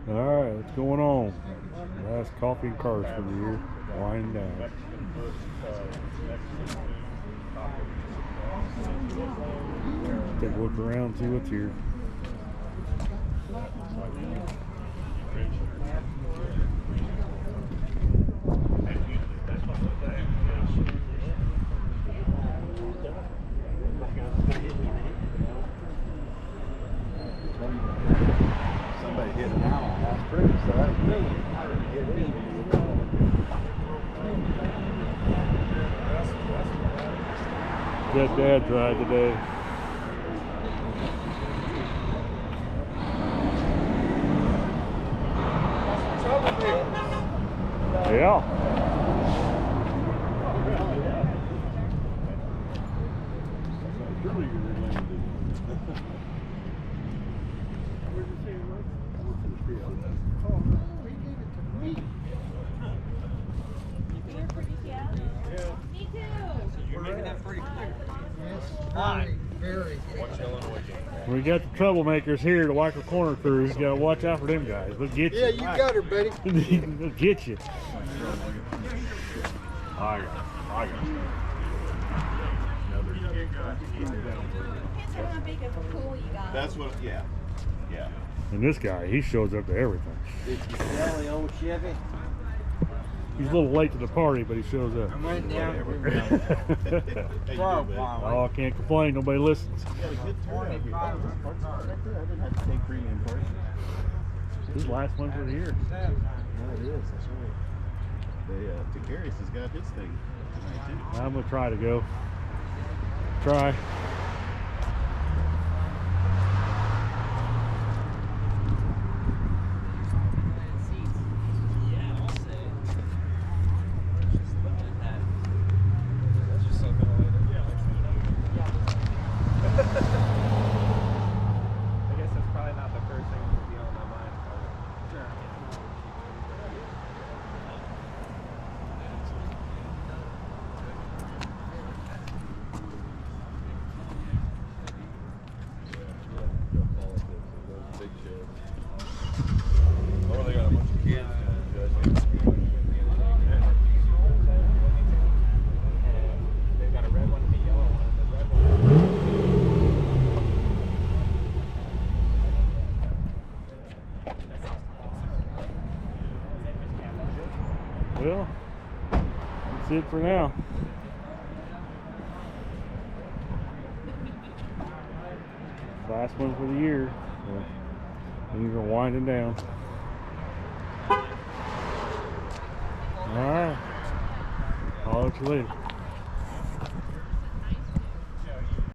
Alright, what's going on? Last coffee and cars for the year. Winding down. Take a look around, see what's here. Somebody hit an owl. That's pretty, so that's really Got Dad's ride today. Yeah. We got the troublemakers here, the Wicker Corner crew. You gotta watch out for them guys. They'll get you. Yeah, you got her, buddy. They'll get you. I got it. That's what, yeah. And this guy, he shows up to everything. Did you sell the old Chevy? He's a little late to the party, but he shows up. I went down. Oh, I can't complain. Nobody listens. I didn't have to take premium prices. This is the last one for the year. Yeah, it is. That's right. Ticarius has got his thing tonight, too. I'm gonna try to go. Try. Well, that's it for now. Last one for the year. So these are winding down. All right. I'll let you later.